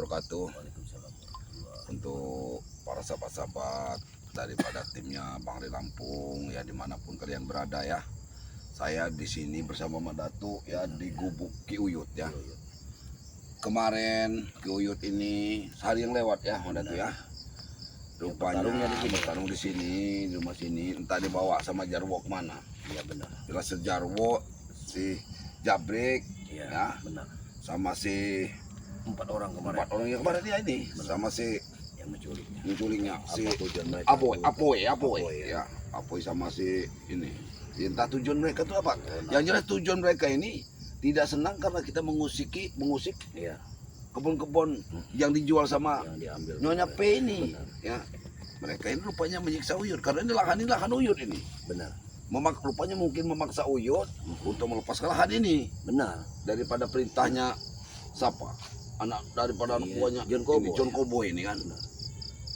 wabarakatuh. Untuk para sahabat-sahabat daripada timnya Bang Ri Lampung ya, dimanapun kalian berada ya. Saya di sini bersama Mak Datu ya, di gubuk Ki Uyut ya. Kemarin Ki Uyut ini sehari yang lewat ya Mak Datu ya. Rupanya bertarung di sini, di rumah sini, entah dibawa sama Jarwo kemana. Iya benar. Jelas Jarwo, si Jabrik ya, benar. Sama si empat orang yang kemarin dia ini, benar. Sama si yang menculiknya si Apoy ya, Apoy sama si ini. Entah tujuan mereka itu apa. Yang jelas tujuan mereka ini tidak senang karena kita mengusik ya, kebun-kebun yang dijual sama yang diambil Nyonya P ini. Benar. Ya, mereka ini rupanya menyiksa Uyut karena ini lahan Uyut ini. Benar. Rupanya mungkin memaksa Uyut untuk melepaskan lahan ini. Benar. Daripada perintahnya siapa? Anak daripada anak buahnya John Kobo ini kan. Benar.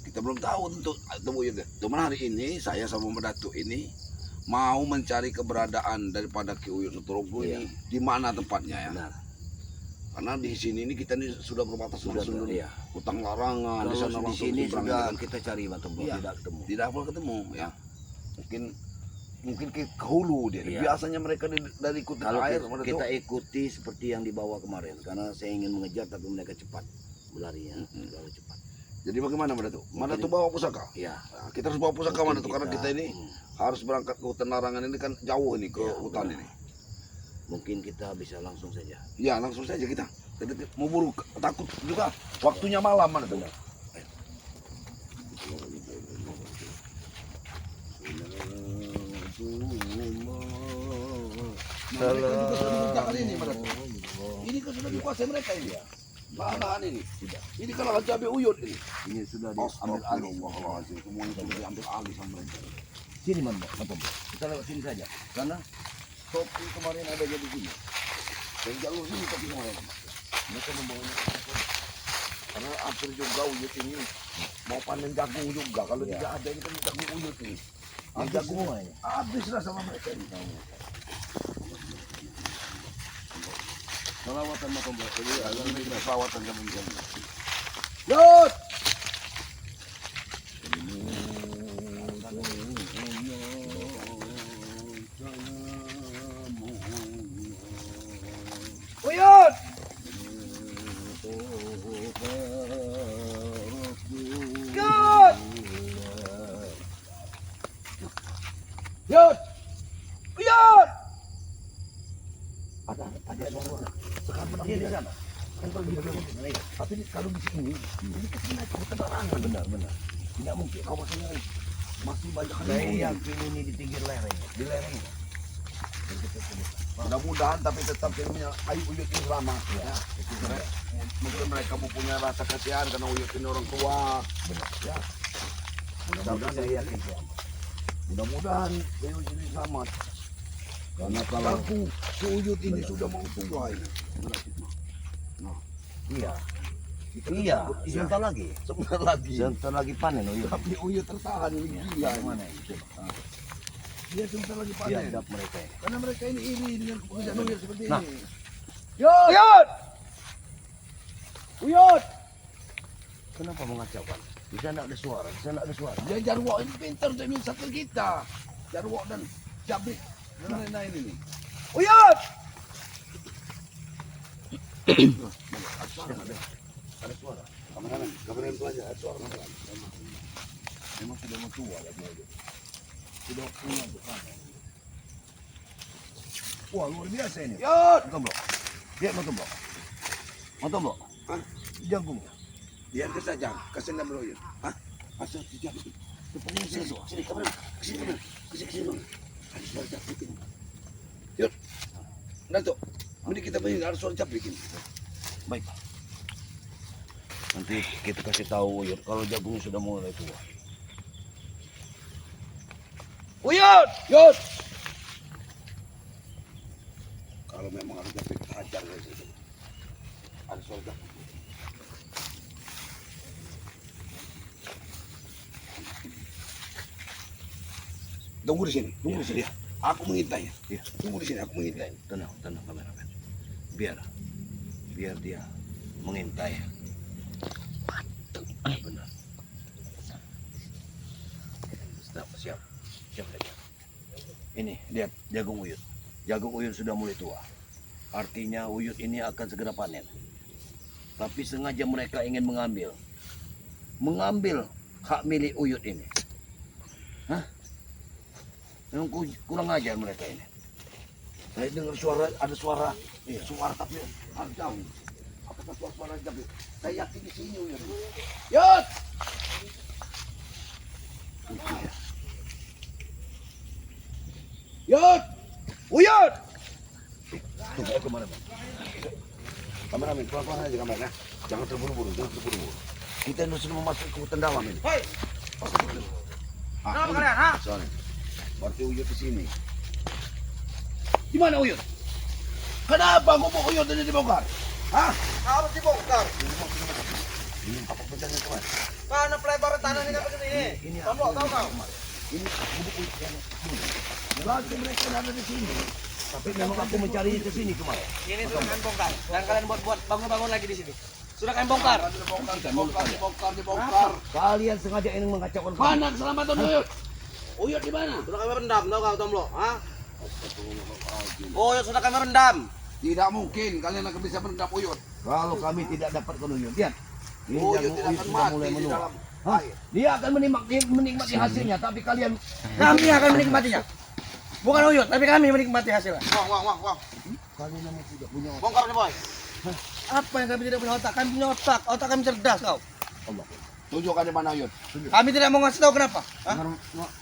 Kita belum tahu untuk Uyut. Cuman hari ini saya sama Mbak Datu ini mau mencari keberadaan daripada Ki Uyut Nugroho ini di mana tempatnya ya. Benar. Karena di sini ini kita ini sudah berbatasan langsung dengan hutan larangan. Di sini sudah kita cari Bang Tombo, tidak ketemu ya. Mungkin ke hulu dia. Biasanya mereka dari ikuti air. Kita ikuti seperti yang dibawa kemarin, karena saya ingin mengejar tapi mereka cepat berlari ya, terlalu cepat. Jadi bagaimana Mbak Datu? Mbak Datu bawa pusaka? Iya. Nah, kita harus bawa pusaka Mbak Datu karena kita ini harus berangkat ke hutan larangan ini kan jauh ini ke hutan ini. Mungkin kita bisa langsung saja. Ya langsung saja kita. Mau buru, takut juga waktunya malam mana tuh. Mereka juga sudah mengerjakan ini Mbak Datu. Ini kan sudah dikuasai mereka ini ya. Lahan ini. Ini kan lahan cabai Uyut ini. Ini sudah diambil alih. Semuanya sudah diambil alih sama mereka. Sini Bang Tombo. Kita lewat sini saja. Karena topi kemarin ada jadi sini. Dan jalur ini topi kemarin. Mereka membawanya. Karena hampir juga Uyut ini mau panen jagung juga. Kalau tidak ada ini kan jagung Uyut ini. Jagung ini. Habislah sama mereka ini. Salawatan Bang Tombo. Salawatan sama mereka. Yut! Uyut! Yut! Yut! Uyut! Ada suara. Sekarang berdiri di sana. Tapi kalau di sini, ini kesini keterangan benar. Tidak mungkin kau masih banyak. Saya yakin ini di pinggir lereng, di lereng. Mudah-mudahan tapi tetap punya Ayu Uyut ini lama ya. Mungkin mereka mempunyai rasa kasihan karena Uyut ini orang tua. Benar. Ya. Mudah-mudahan saya yakin Mudah-mudahan Uyut ini selamat. Karena kalau si Uyut ini sudah mau tua ini. Iya. Sebentar lagi panen Uyut. Tapi Uyut tertahan ini gila. Mana itu? Dia sebentar lagi panen. Siap mereka. Karena mereka ini dengan pekerjaan Uyut seperti ini. Uyut! Kenapa mengacaukan? Di sana ada suara, Ya Jarwo ini pintar untuk menyesatkan kita. Jarwo dan Jabrik dan lain-lain ini. Uyut! Ada suara. Kameramen itu aja, ada suara. Memang sudah mau tua lagi aja. Sudah punya bukan. Wah luar biasa ini. Yut! Lihat Bang Tombo. Hah? Jagungnya. Biar ke saja, kasih nama Uyut. Hah? Asal sejak itu. Sini kameramen. Kesini. Ada suara Jabrik ini. Yut. Datuk. Ini kita begini, ada suara Jabrik ini. Baik. Nanti kita kasih tahu Uyut kalau jagungnya sudah mulai tua. Uyut! Kalau memang harus Jabrik hajar dari situ. Ada suara Jabrik. Tunggu di sini. Aku mengintai. Tunggu di sini, aku mengintai. Tenang kameramen. Biar dia mengintai. Ini, lihat jagung uyut. Jagung uyut sudah mulai tua. Artinya uyut ini akan segera panen. Tapi sengaja mereka ingin mengambil hak milik uyut ini. Hah? Memang kurang ajar mereka ini. Saya dengar ada suara, suara tapi agak jauh. Apakah suara tapi saya yakin di sini uyut. Yut! Yut! Uyut! Tunggu kemana, Bang? Kameramen, pelan-pelan aja kameranya. Jangan terburu-buru, Kita ini sudah memasuki ke hutan dalam ini. Hei, kenapa kalian, ha? Soalnya, berarti uyut di sini. Di mana uyut? Kenapa gubuk uyut ini dibongkar? Hah? Harus dibongkar. Ini apa bencana kemarin? Karena pelebaran tanah ini kan begini. Ini Kamu tahu kau? Ini gubuk uyut yang dulu. Berarti mereka ada di sini. Tapi memang aku mencari ke sini kemarin. Ini sudah kalian bongkar. Dan kalian buat bangun-bangun lagi di sini. Sudah kalian bongkar. Dibongkar. Kalian sengaja ingin mengacaukan kami. Mana keselamatan uyut? Uyut di mana? Sudah kami rendam, tahu kau Tomlo? Ha? Oh, ya sudah kami rendam. Tidak mungkin kalian akan bisa merendam uyut. Kalau kami tidak dapat uyut, lihat. Ini Uyut jagung tidak uyut akan sudah mati mulai di menua. dalam Hah? air. Dia akan menikmati hasilnya, tapi kalian Kami akan menikmatinya. Bukan uyut, tapi kami menikmati hasilnya. Wah. kalian yang tidak punya otak. Bongkar nih, boy. Apa yang kami tidak punya otak? Kami punya otak. Otak kami cerdas kau. Allah. Tunjukkan di mana uyut. Kami tidak mau ngasih tahu kenapa. Hah?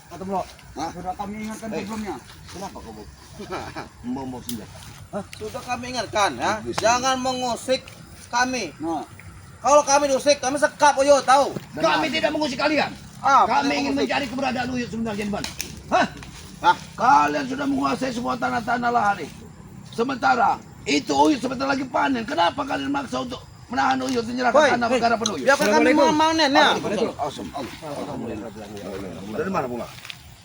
Kata Bro, Hah? sudah kami ingatkan sebelumnya. Kenapa kau membawa senjata? Sudah kami ingatkan ya. Jangan mengusik kami. Nah, Kalau kami diusik, kami sekap uyut, tahu? kami tidak mengusik kalian. Kami ingin mencari keberadaan uyut sebenarnya di mana. Hah? Kalian sudah menguasai semua tanah-tanah lahan ini. Sementara itu uyut sebentar lagi panen. Kenapa kalian maksa untuk menahan uyut menyerahkan Woi, tanah perkara penuh uyut? Biarkan kami mau manen ya. Dari mana bunga?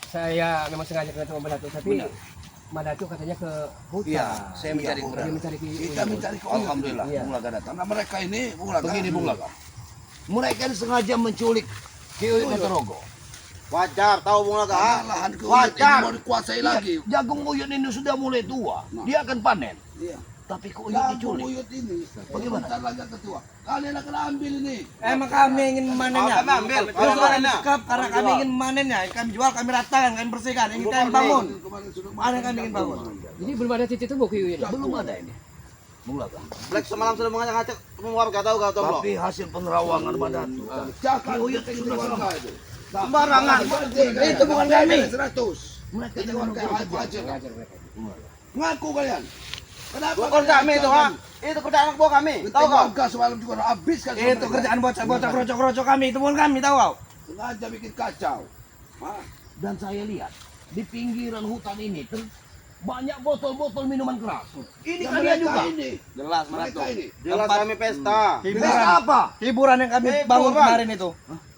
Saya memang sengaja ke Madatu, tapi Madatu katanya ke hutan. Iya, saya mencari Dia keberadaan. mencari Kita mencari ke uyut. Alhamdulillah, Iya. bunga gak datang. Karena mereka ini Bung Laga. Begini Bung Laga. Mereka ini sengaja menculik Ki Uyut Ponorogo. Wajar, tahu Bung Laga? Karena Ha? lahan ke uyut ini Wajar. mau dikuasai lagi. Jagung uyut ini sudah mulai tua. Nah. Dia akan panen. Iya. Tapi ke uyut Jagung diculik. uyut ini Bagaimana? sebentar lagi ketua. Kalian akan ambil ini. Emang kami ingin memanennya. Kami ambil. Terus Kami kami manennya. sekap karena kami ingin memanennya. Kami jual, kami ratakan, kami bersihkan. Ingin kami bangun. Kemarin sudah Mana yang kami ingin bangun? Jadi belum ada titik temu Ki Uyut. Belum ada ini. Bung Laga. Black semalam sudah mengacak-ngacak. Kamu gak tahu kau Tomlo? Tapi hasil penerawangan Madatu. Jangan Uyut ini sudah warga selesai. itu. Sembarangan. Itu bukan kami. 100. Mereka Itu ini warga warga aja. Mengajar mereka. Ngaku kalian. Kenapa? Bukan kami itu, ha? Itu kerjaan anak buah kami. Tahu kau? Warga semalam juga habiskan. Itu kerjaan bocah-bocah krocok-krocok kami. Itu bukan kami, tahu kau? Sengaja bikin kacau. Dan saya lihat di pinggiran hutan ini banyak botol-botol minuman keras. Ini Dan kalian mereka juga. ini. Jelas, Mereka ini. Jelas kami pesta. Pesta apa? Hiburan yang kami bangun kemarin itu.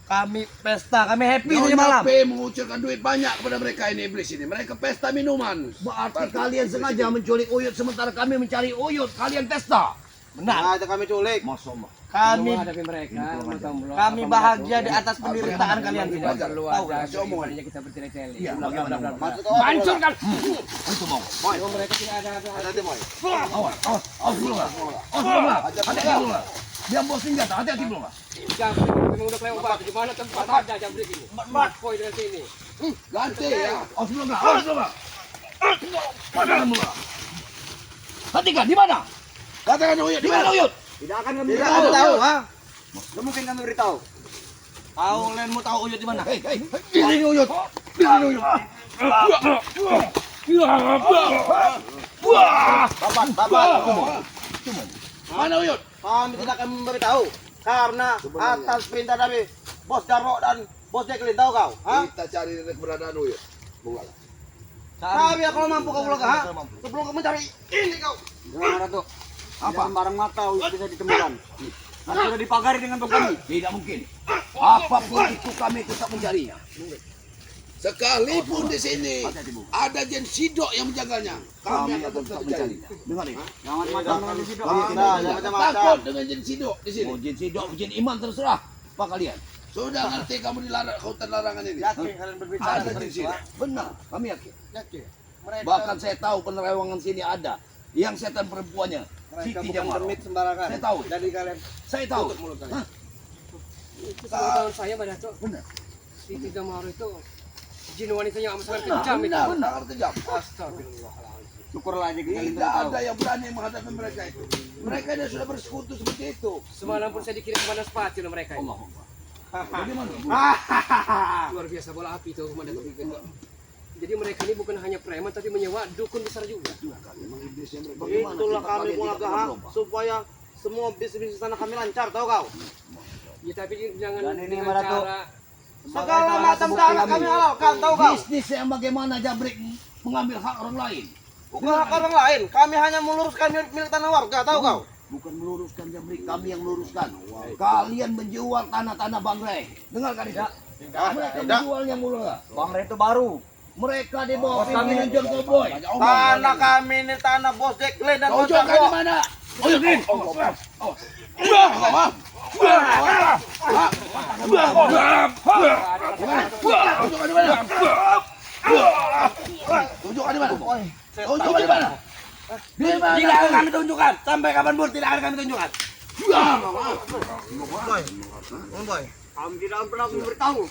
Kami pesta, kami happy di malam. Nyonya P mengucurkan duit banyak kepada mereka ini iblis ini. Mereka pesta minuman. Berarti kalian sengaja menculik uyut sementara kami mencari uyut. Kalian pesta. Benar. Aja kami culik. Masya Allah. Kami Menghadapi mereka, kami bahagia di atas penderitaan kalian tidak tidak. perlu Tahu ada kan? ibaratnya kita bertele-tele. Iya, Bla, bla, bla, bla, bla. Maksud kau apa? Hancurkan. Itu mau. Oh, mereka tidak ada Hati-hati, Moy. Awas, awas dulu nggak? Awas dulu nggak? Hati-hati dulu nggak? Dia bawa senjata. Hati-hati dulu nggak? jambrik. Memang udah kelewat. Di mana tempat ada jambrik ini? Poin dari sini. Ganti ya. Awas dulu nggak? Awas dulu nggak? Mana kamu nggak? Hatikan di mana? Katakan uyut Di mana uyut? Tidak akan kami Tidak kami tahu, ha? Tidak mungkin kami beritahu. Tahu, kalian mau tahu uyut di mana? Hei, hei. Ini uyut. Ini uyut. Bapak. Mana uyut? Kami tidak akan memberitahu. Karena atas perintah dari Bos Darmo dan Bos Jacqueline, tahu kau? Ha? Kita cari keberadaan uyut. Bung Laga. Kami kalau mampu kau pulang, ha? Sebelum kau mencari ini kau. Jangan Ratu. Apa? Sembarang mata bisa ditemukan. Nanti sudah dipagari dengan kami. Tidak mungkin. Apapun itu kami tetap mencarinya. Sekalipun di sini ada Jen Sidok yang menjaganya, kami akan tetap mencari. Dengar ini. Jangan macam dengan di situ. Nah, jangan macam-macam. Takut dengan Jen Sidok di sini. Mau jin sidok, jin iman terserah. Apa kalian? Sudah ngerti kamu di hutan larangan ini? Yakin kalian berbicara Ada seperti Jen itu, Sidok. ha? Benar, kami yakin. Yakin. Mereka- Bahkan saya tahu penerawangan sini ada. Yang setan perempuannya. Mereka Siti bukan Jamaro. demit sembarangan. Saya tahu. Jadi kalian Saya tahu. tutup mulut kalian. Hah? Itu tahun saya Mbak Dato. Benar. Siti Jamaro itu jin wanitanya amat sangat Benar, kejam itu. benar, benar, kejam. Astagfirullahaladzim. Syukurlah aja kita Tidak ada yang berani menghadapi mereka itu. Mereka ini sudah bersekutu seperti itu. Semalam pun saya dikirim ke Banas Pati oleh mereka ini. Bagaimana? Luar biasa bola api itu Mbak Dato. Jadi mereka ini bukan hanya preman tapi menyewa dukun besar juga. Itulah kami pengacara supaya semua bisnis sana kami lancar, tahu kau? Ya tapi jangan Dan ini dengan Mbak Dato. cara Segala macam cara kami halalkan, tahu kau? Bisnis yang bagaimana Jabrik mengambil hak orang lain. Bukan hak orang lain, kami hanya meluruskan milik tanah warga, tahu kau? Bukan meluruskan Jabrik, kami yang meluruskan. Kalian menjual tanah-tanah Bang Rey. Dengarkan itu. Mereka Tidak. menjualnya murah. Bang Rey itu baru. Mereka di bawah pimpinan John Cowboy. Tanah kami ini tanah Bos Jack Glenn dan Bos Tunjukkan di Darbo. mana? Oh, ini. Tunjukkan di mana? Tunjukkan di mana? Tunjukkan di mana? Di mana? Tidak akan kami tunjukkan, sampai kapanpun tidak akan kami tunjukkan. Kami tidak pernah memberitahu.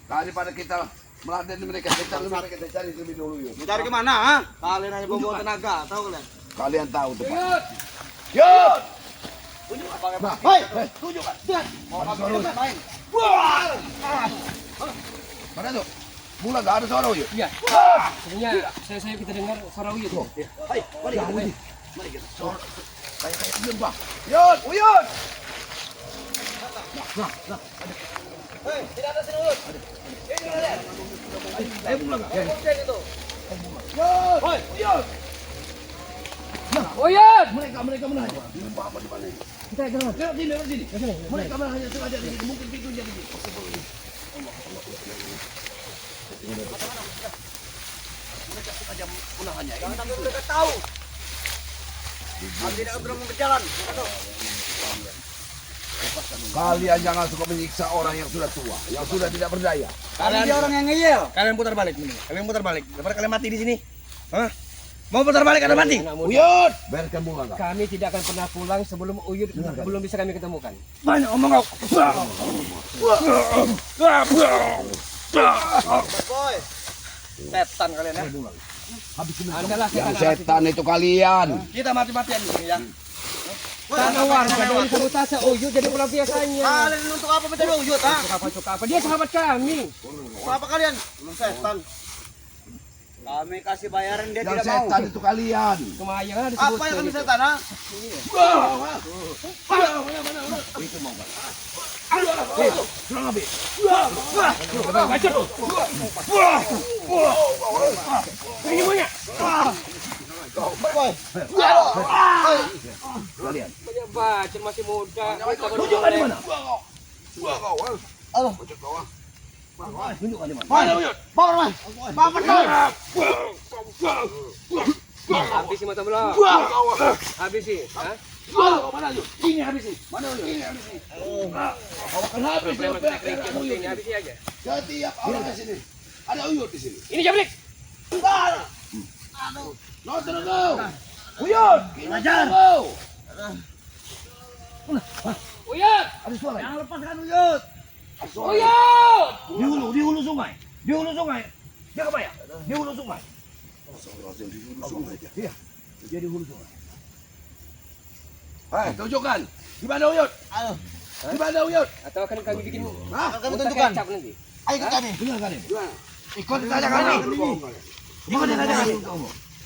Daripada kita meladeni mereka, kita cari lebih dulu yuk. Mencari kemana? Ha? Kalian hanya membawa tenaga, tahu kalian? Kalian tahu tempat. Yud! Hei, tunjukkan. Mau kami main? Mana tuh? Mula gak ada suara yuk. iya. Sebenarnya saya kita dengar suara uyut. Hei, mari kita. Suara kayak diam bang. Yud, Uyud. Hei, tidak ada sini urut. Ini kalian. Mula gak? Kemudian itu. Yud, Uyud. Uyut! Mereka menanya. Ini apa di mana ini? Kita dengar. Lewat sini. Mereka menanya sengaja di sini. Mungkin pintunya di sini. Mereka sengaja menahannya. Jangan sampai mereka tahu. Kami tidak akan pernah berjalan. Kalian jangan suka menyiksa orang yang sudah tua, yang sudah tidak berdaya. Kalian dia orang yang ngeyel. Kalian putar balik ini. Kalian putar balik. Daripada kalian mati di sini. Hah? Mau putar balik atau mati? Anak muda. Uyud, biarkan bunga enggak? Kami tidak akan pernah pulang sebelum Uyut belum bisa kami ketemukan. Banyak omong kau. Boy. Setan kalian ya. Andalah setan. Setan itu kalian. Kita mati-matian di sini ya. Tanah warga dari sabotase Uyut jadi pulau biasanya. Kalian ini untuk apa mencari wujud, ha? Suka apa? Dia sahabat kami. Untuk apa kalian? Setan. Kami kasih bayaran dia Yang tidak mau. setan itu kalian. Kemayangan disebut. Apa yang kami setan, ha? Itu mau enggak? Serang habis. Ini punya. Boy. Kalian. Banyak bacot masih muda. Tunjukkan di mana? Halo. Tunjukkan di mana? Mana wujud? Bawa man. Bawa man. Habis mata belah. Habis sih. Hah? Mana Uyud? Ini habis nih. Mana Uyud? Ini habis nih. Akan habis. Preman kita kerikil seperti ini habis aja. Setiap orang di sini ada Uyud di sini. Ini Jabrik. No, Uyud, ajar. Uyut. Ada suara. Jangan lepaskan wujud. Uyut. Di hulu sungai. Di hulu sungai. Dia ke mana? Di hulu sungai. Di hulu sungai. Iya. Dia di hulu sungai. Hai, tunjukkan. Di mana Uyud? Ayo. Di mana Uyud? Atau akan kami bikin Hah? Kami otak tunjukkan. kecap nanti. Ayo ke kami. Dengarkan ini. Ikut saja kami. Ikut saja kami.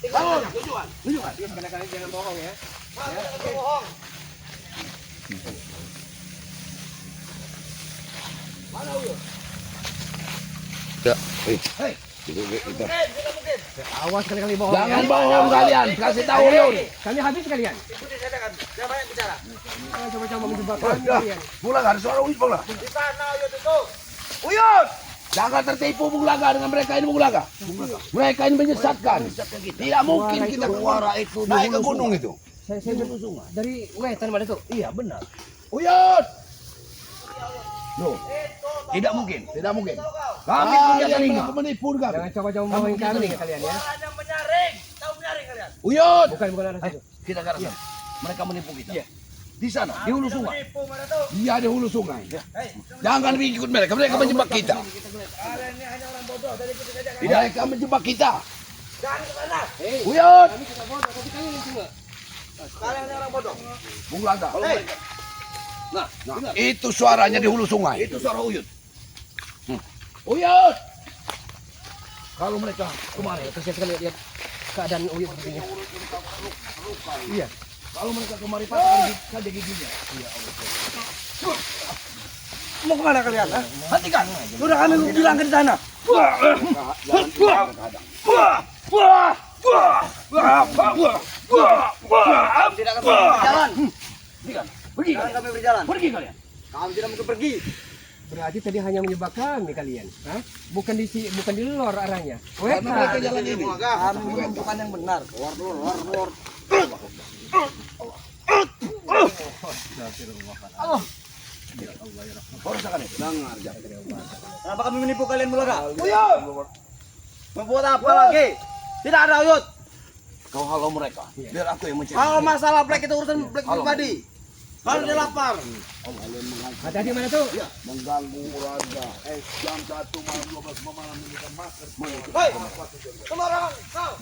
Tunjukkan. Tunjukkan. Kadang-kadang jangan bohong ya. Bohong. Mana Uyud? Hei, kita. Tidak mungkin. Awas kali-kali bohong. Jangan ya. bohong kalian. Kasih tahu Uyud. Kami habis kalian. Ikuti saja kan. Siapa yang bicara? Jangan coba-coba menjebak kami kalian. Mula nggak ada suara Uyud Bang. Di sana wujud itu. Uyud! Jangan tertipu Bung Laga dengan mereka ini Bung Laga. Mereka ini menyesatkan. Tidak mungkin kita keluar itu naik ke gunung itu. Saya dari wetan mana tuh? Iya benar. Uyud! Loh, Tidak mungkin. Tidak mungkin. Kami punya Kalian telinga. menipu kami. Jangan coba-coba bohongin kami kalian ya. Yang menyaring. Tahu menyaring kalian? Uyut. Bukan arah situ. Kita ke sana. Mereka menipu kita. Iya. Di sana, di hulu sungai. Menipu mana tuh? Dia di hulu sungai. Jangan ikut mereka. Mereka menjebak kita. Kalian ini hanya orang bodoh. Jadi ikut saja. Mereka menjebak kita. Jangan ke sana. Uyut. Kami kita bodoh, tapi kalian yang cuma. Kalian ini orang bodoh. Bung Landa. Hei, Nah, Itu suaranya di hulu sungai. itu suara Uyut. Uyut. Kalau mereka kemarin, Kasihan sekali lihat keadaan Uyut sepertinya. Iya. kalau mereka kemarin patahkan saja giginya. mau kemana kalian? Ha? Hentikan. Sudah kami bilang ke sana. Tidak akan berjalan. Pergi Jangan kalian. kami berjalan. Pergi kalian. Kami tidak mungkin pergi. Berarti tadi hanya menyebab kami kalian. Hah? Bukan di luar arahnya. Karena mereka Weka. jalan ini. Kami menentukan yang benar. Luar. Rasakan itu. Dengar. Kenapa kami menipu kalian Mulaga? Membuat apa lagi? Tidak ada Uyut. Kau halau mereka. Biar aku yang mencari. Kalau masalah Black itu urusan Black pribadi. Kalau dia lapar. Hati-hati mana tuh? Mengganggu warga. Jam 1 malam 12 malam ini kan masker. Hei, sembarangan. Kau,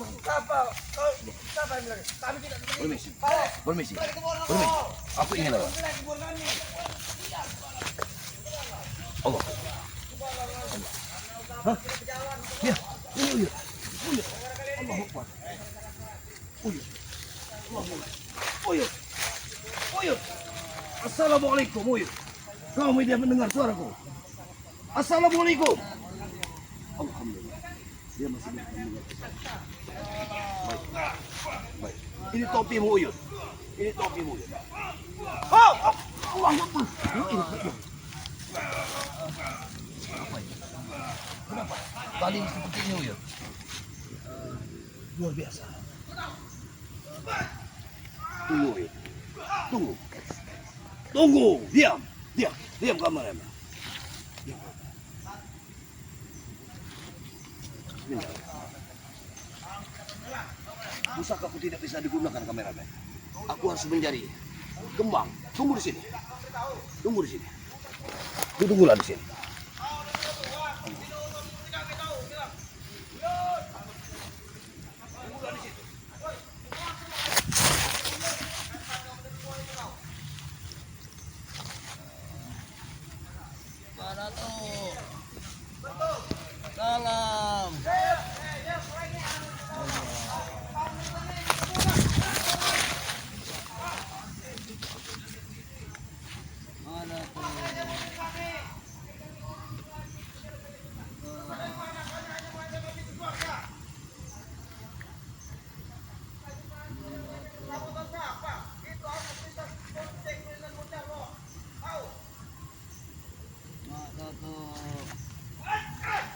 siapa yang bilang? Kami tidak bisa. Permisi. Kau, Permisi. balik ke bola Permisi. kau. Aku ingin lewat. Balik ke bola kami. Allah. Hah? Ya. Ini Uyut. Uyut. Allah Akbar. Uyut. Uyut. Uyut. Assalamualaikum Uyut. Kau tidak mendengar suaraku. Assalamualaikum. Alhamdulillah. Dia masih mendengar. Baik. Baik. Ini topimu Uyut. Ini topimu Uyut. Oh, Allah Akbar. Kenapa? Tadi seperti ini Uyut. Luar biasa. Tunggu Uyut. Tunggu. Tunggu. Diam. Diam. Diam kameranya. Diam. Bismillah. Pusaka aku tidak bisa digunakan kameramen. Aku harus mencari kembang. Tunggu di sini. Tunggu di sini. Tunggulah di sini. Salam.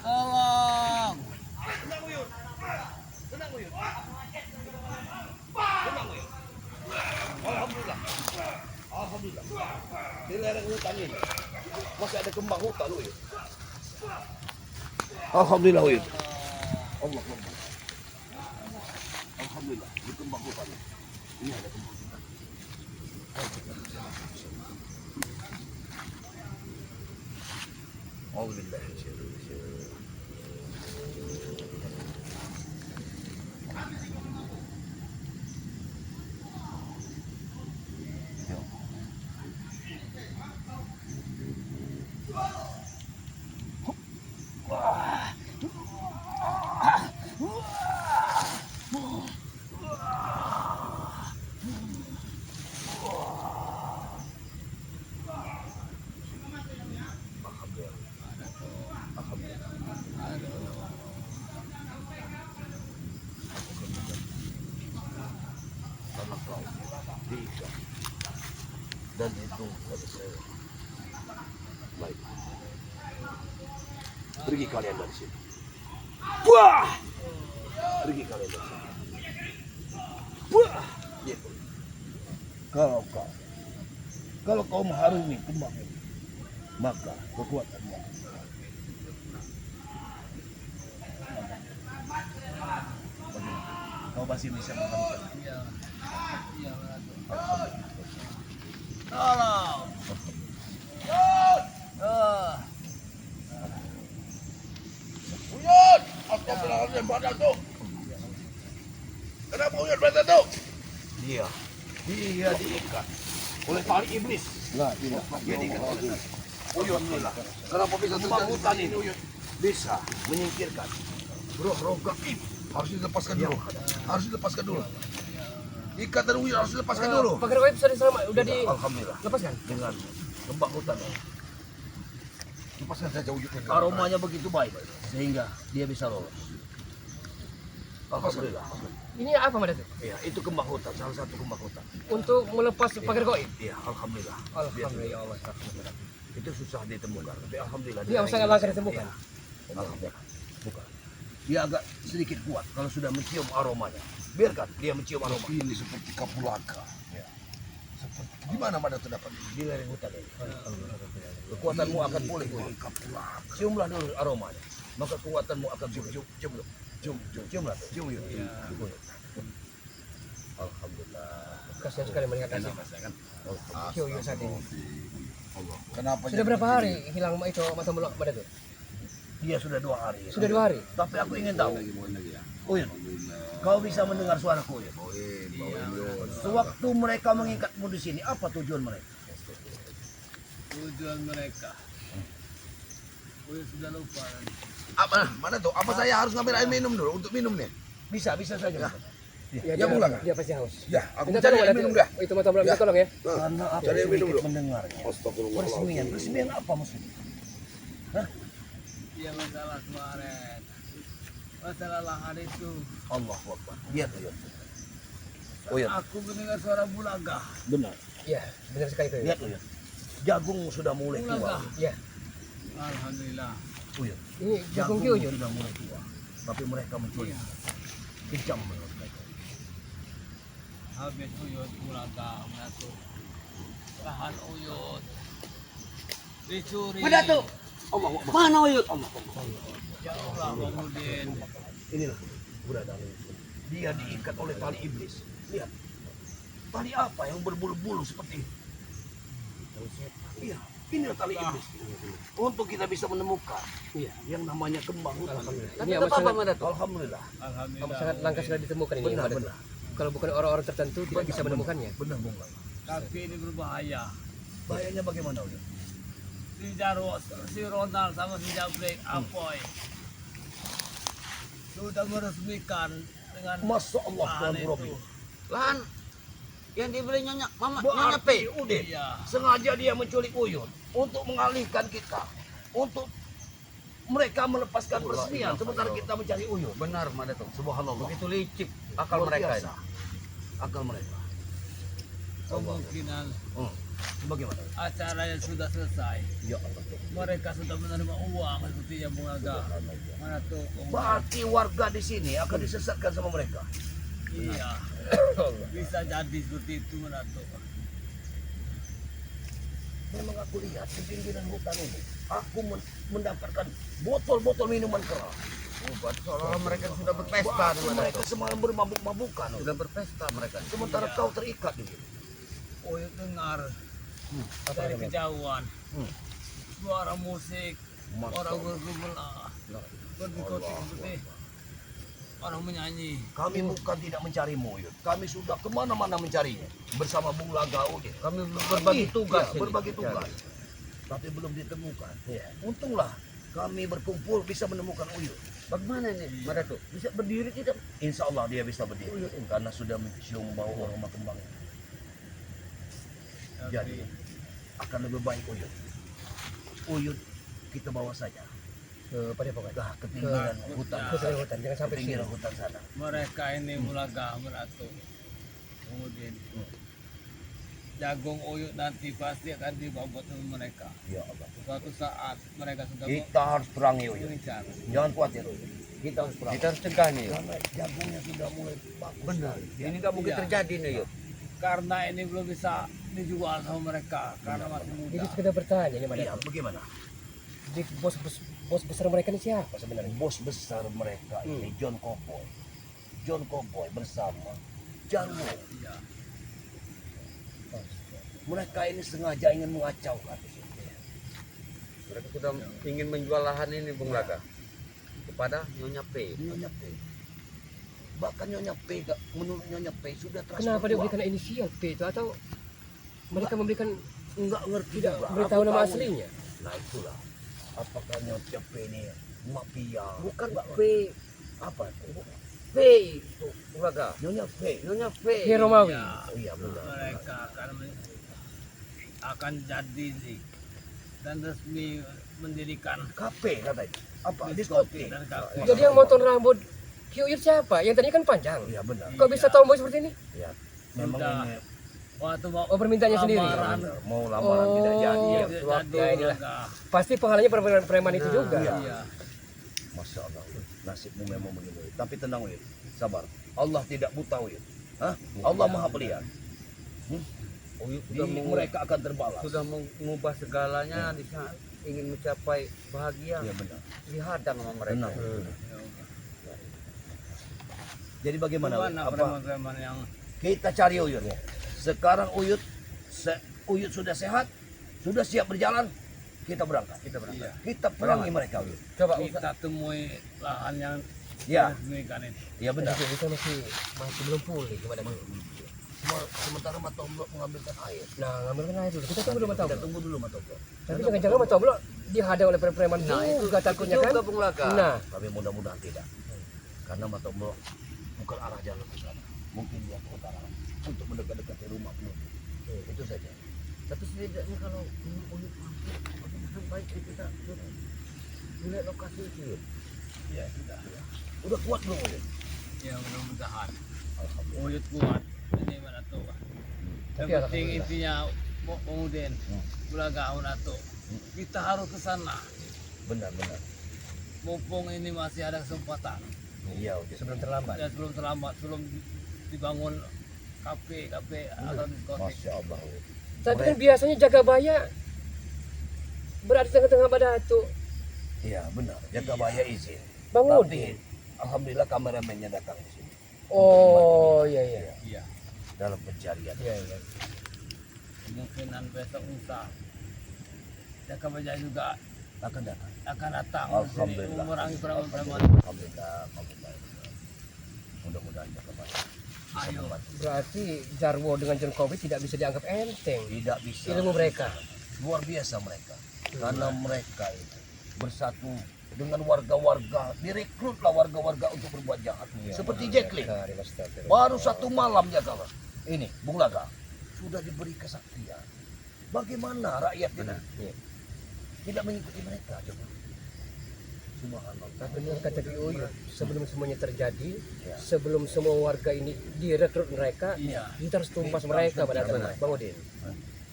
Salam. Alhamdulillah. Alhamdulillah. Di lereng hutan ini masih ada kembang hutan Uyut. Alhamdulillah Uyut. Allah Akbar. Alhamdulillah di kembang hutan ini. Ini ada kembang hutan. Alhamdulillah. Karena kau bisa dan itu pada saya. Baik. Pergi kalian dari sini. Wah! Pergi kalian dari sini. Wah! Gitu. Kalau kau mengharungi kembang ini, maka kekuatanmu kau masih bisa mengharumkan. Iya. Iya, tolong. Uyut! Apa belakangnya badan tuh? Kenapa Uyut badan tuh? Dia diikat oleh tali iblis. Dia diikat oleh Uyut lah. Kenapa bisa terjadi Hutan ini Uyut bisa menyingkirkan roh-roh gaib. Harus dilepaskan dulu. Harus dilepaskan dulu. Ikatan Uyut harus dilepaskan dulu. Pagar goib sudah selamat, udah Alhamdulillah dilepaskan. dengan kembang hutan ini. Lepaskan saja Uyut ini. Aromanya begitu baik sehingga dia bisa lolos. Alhamdulillah. Ini apa Mada tuh? Iya, itu kembang hutan, salah satu kembang hutan. Untuk melepas pagar goib. Iya, alhamdulillah. Alhamdulillah ya Allah. Itu susah ditemukan, tapi alhamdulillah. Dia sangat langka ditemukan. Alhamdulillah. Bukan. Dia agak sedikit kuat kalau sudah mencium aromanya. Biarkan dia mencium aroma. Ini seperti kapulaga. Ya. Seperti gimana Mada tuh dapat? Di lereng hutan ini. Kekuatanmu akan pulih. Kapulaga. Ciumlah dulu aromanya. Maka kekuatanmu akan pulih. Ciumlah. Cium. Alhamdulillah. Kasihan sekali melihat nasib Yoyo saat ini. Kenapa? Sudah berapa hari hilang itu mata melok Mada tuh? Dia sudah 2 hari. Sudah 2 hari. Tapi aku ingin tahu. Uyun, kau bisa mendengar suaraku ya? Sewaktu mereka mengikatmu di sini, apa tujuan mereka? Tujuan mereka. Sudah lupa. Apa? Mana tuh? Apa saya harus ngambil air minum dulu untuk minum nih? Bisa saja. Ya, Ya, pulang. dia pasti haus. Ya, aku Minta cari tolong air Mada minum tuh. dah. Itu mata melok Ya. tolong ya. Karena aku Cari minum sedikit dulu. mendengarnya. Astagfirullahaladzim. Resmian apa maksudnya? Dia masalah kemarin. Masalah lahan itu. Allah Akbar. Lihat Uyun. Uyun, Aku mendengar suara bulaga. benar. Iya, benar sekali itu. Lihat Uyun. Jagung sudah mulai tua. Bulaga. Iya. Alhamdulillah. Uyun. Ini jagung Jagung Yoyo. sudah mulai tua. Tapi mereka mencuri. Kejam menurut mereka. Habis Uyut bulaga masuk. Lahan Uyut. Dicuri. Mada tuh. Mana Uyut? Ya Allah, Bangudin. Inilah keberadaan ini. Dia diikat oleh tali iblis. Lihat. Tali apa yang berbulu-bulu seperti ini? Iya, inilah tali iblis. Untuk kita bisa menemukan yang namanya kembang hutan. Ini amat sangat, Alhamdulillah. amat sangat langka sudah ditemukan ini. Benar, Mada tuh. benar. Kalau bukan orang-orang tertentu tidak bisa menemukannya. Benar, Bung. Tapi ini berbahaya. Bahayanya bagaimana, Uyun? Si Jarwo, si Ronald sama si Jablek, Apoy sudah meresmikan dengan Masya Allah, Tuhan lahan Robi. itu. Lahan yang dibeli Nyonya Berarti Udin Iya. sengaja dia menculik Uyun untuk mengalihkan kita, untuk mereka melepaskan peresmian sementara kita mencari Uyun. Benar Mada tuh. Subhanallah. Begitu licik akal Luar mereka biasa. ini. Akal mereka. Kemungkinan Bagaimana? acara yang sudah selesai. Ya Allah. Mereka sudah menerima uang seperti yang bulaga. Mana tuh? Berarti warga di sini akan disesatkan sama mereka. Iya. Bisa jadi seperti itu mana tuh? Memang aku lihat di pinggiran hutan ini, aku mendapatkan botol-botol minuman keras. Seolah mereka sudah berpesta Berarti di Mada mereka tuh. semalam bermabuk-mabukan. Sudah berpesta mereka. Sementara Iya. kau terikat di sini. Oh ya dengar dari kejauhan suara musik, orang bergemelah, berdikotik seperti orang menyanyi. Kami bukan tidak mencarimu, Yud. Kami sudah kemana-mana mencarinya bersama Bung Laga Udin. Kami berbagi tugas Ya, ini. berbagi tugas. Tapi belum ditemukan. Untunglah kami berkumpul bisa menemukan Uyun. Bagaimana ini Mada tuh? Bisa berdiri tidak? Insya Allah dia bisa berdiri karena sudah mencium bau aroma kembang. Jadi akan lebih baik Uyun. Uyun kita bawa saja Ke Padepokan. ke pinggiran hutan. Ke tengah hutan, jangan Ke sampai sini. pinggiran hutan sana. Mereka ini bulaga meratu. Kemudian jagung Uyut nanti pasti akan dibawa sama mereka. Ya Allah. Suatu saat mereka sudah Kita harus perangi Uyun. mengincar. Jangan khawatir Uyun. Kita harus perangi. Kita harus cegah nih. Karena jagungnya sudah mulai bagus. Benar. Ya. Ini nggak mungkin Iya. terjadi nih yuk. karena ini belum bisa dijual sama mereka karena masih muda. Jadi sekedar bertanya ini Iya, mana? bagaimana? Jadi bos besar mereka ini siapa sebenarnya? Bos besar mereka ini John Cowboy. John Cowboy bersama Jarwo. Iya. Mereka ini sengaja ingin mengacaukan. Mereka sudah ingin menjual lahan ini Bung Laka kepada Nyonya P. Nyonya P. Bahkan Nyonya P, menurut Nyonya P sudah transfer Kenapa dia uang. berikan inisial P itu atau mereka memberikan Enggak ngerti tidak juga. beritahu Aku nama tahu. aslinya? Nah itulah. Apakah Nyonya P ini mafia? Bukan Pak P. Apa itu? P itu Bung Laka. Nyonya P. Nyonya P. P Romawi. Ya, Oh iya benar. mereka akan jadi nih dan resmi mendirikan KP katanya. Apa? Diskotik. dan kafe. Jadi yang motong rambut Ki Uyut siapa? Yang tadinya kan panjang. Iya benar. Kok bisa tomboy seperti ini? Iya. Memang Sudah. ini Waktu mau Oh permintaannya sendiri. lamaran. benar. Mau lamaran tidak jadi. Oh. Ya. Jadi Ya, inilah. Pasti pahalanya preman itu juga. iya. Iya. Masya Allah. Nasibmu memang begini. Tapi tenang Wid. Sabar. Allah tidak buta Wid. Hah? Allah maha melihat. Uyut Mereka akan terbalas. sudah mengubah segalanya di saat ingin mencapai bahagia Iya benar. dihadang sama mereka. Benar. Jadi bagaimana? Wid? Gimana Apa? preman-preman yang Kita cari Uyut. Sekarang Uyut sudah sehat, sudah siap berjalan. Kita berangkat. Iya. Kita perangi mereka Uyut. Coba kita temui lahan yang Ya, resmikan itu. iya benar. kita masih belum pulih kepada Sementara Matomblo mengambilkan air. Nah, ngambilkan air dulu. Kita tunggu dulu Matomblo. Kita tunggu dulu Matomblo. Tapi jangan-jangan Matomblo dihadang oleh preman juga takutnya kan? Juga Bung Laka. Nah, Tapi mudah-mudahan tidak. Karena Matomblo bukan arah jalan ke sana. Mungkin dia ke utara untuk mendekat-dekati rumah penutup. Itu saja. Tapi setidaknya kalau Uyut mampu, bagaimana baik kita melihat lokasi itu. Yud. Ya sudah. Udah kuat belum Uyut? Ya mudah-mudahan. Alhamdulillah. Uyut kuat. Ini mana tuh. Tapi Yang penting alhamdulillah. intinya kemudian Bulaga Unato. Kita harus ke sana. Benar-benar. Mumpung ini masih ada kesempatan. Iya Uyut. sebelum terlambat. Ya sebelum terlambat, sebelum dibangun kafe atau diskotik. Masya Allah Uyut. Tapi kan biasanya Jagabaya berada di tengah-tengah Badatu. Iya benar. Jaga bahaya izin. Bang Tapi Udin. alhamdulillah kameramennya datang di sini. Oh iya iya. Iya. Dalam pencarian. Iya iya. Kemungkinan besok lusa Jagabaya juga Akan datang. akan datang Alhamdulillah. mengurangi preman-preman. Alhamdulillah. Mudah-mudahan Jaga bahaya. Ayo. Berarti Jarwo dengan John Kobe tidak bisa dianggap enteng. Tidak bisa. Ilmu mereka. Luar biasa mereka. Karena mereka itu bersatu dengan warga-warga, direkrutlah warga-warga untuk berbuat jahat. Seperti Jacqueline. Baru satu malam ya kawan. Ini Bung Laga sudah diberi kesaktian. Bagaimana rakyat ini tidak mengikuti mereka coba. Subhanallah. Tapi benar kata Ki Uyut, sebelum semuanya terjadi, Ya. sebelum semua warga ini direkrut mereka, Iya. kita harus tumpas mereka pada Benar. Bang Udin.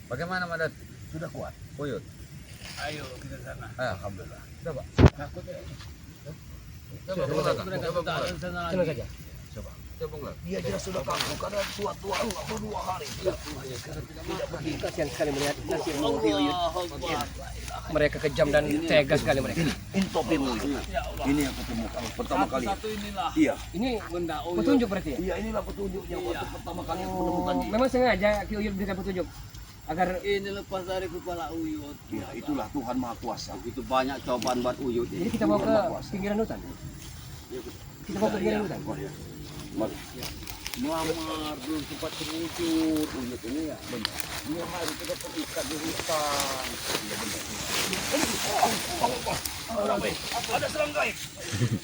Bagaimana Madat? Sudah kuat. Uyut. Ayo kita sana. Alhamdulillah. Coba, Takut ya. Coba Bung Laka. Mereka Coba Bung tak Laka. ada di sana tenang lagi. saja. Coba. Coba Bung Laka. Dia jelas sudah kaku karena tua-tua Allah baru 2 hari. Kasihan sekali melihat nasib Ki Uyut. Mereka kejam dan tegas sekali mereka. Ini topimu itu. Ini yang kutemukan pertama kali. Satu inilah Iya. Ini benda Uyut. petunjuk berarti ya? Iya inilah petunjuknya waktu pertama kali aku menemukan Oh, ini. memang sengaja Ki Uyut berikan petunjuk agar Ini lepas dari kepala Uyut. Ya itulah Tuhan Maha Kuasa. Begitu banyak cobaan buat Uyut jadi ini. kita bawa ke pinggiran hutan. Kita bawa ke pinggiran hutan. Mari. Melamar belum sempat terwujud Uyut ini ya. Benar. Dia harus kita terikat di hutan. Ada serang gaib.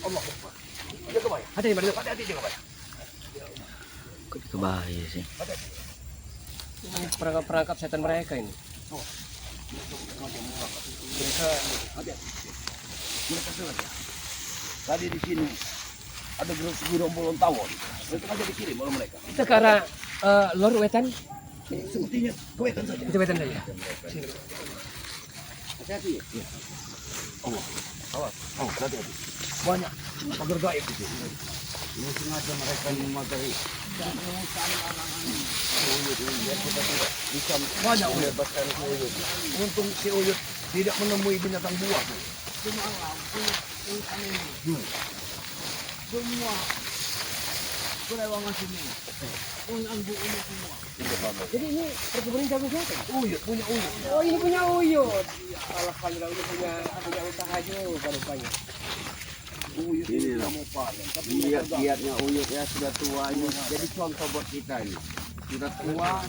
Allah Akbar. Jaga baik. Hati-hati, Mbak. Hati-hati jaga baik. Itu bahaya sih. Ini perangkap setan mereka ini. Mereka Mereka sengaja. Tadi di sini ada gerombolan tawon. Sengaja dikirim oleh mereka. kita ke arah luar wetan. Sepertinya kewetan saja. Kita wetan saja. Hati-hati. Ya. Allah. Awas. Oh, hati-hati. Banyak pagar gaib di sini. Ini sengaja mereka memakai. Uyut ini biar kita tidak bisa banyak membebaskan si Uyut. Untung si Uyut tidak menemui binatang buas. Semalam uyutan ini semua kelewangan sini. Ang buo ini semua. Jadi ini perkebunan jagung siapa? Uyut punya Uyut. Oh ini punya Uyut. Alhamdulillah udah punya usaha juga rupanya. Uyut ini tidak mau panen. Tapi lihat-lihatnya Uyut ya sudah tua ini. Jadi contoh buat kita ini. Sudah tua.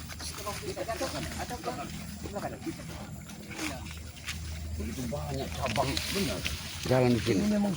Begitu banyak cabang benar. Jalan di sini. Ini memang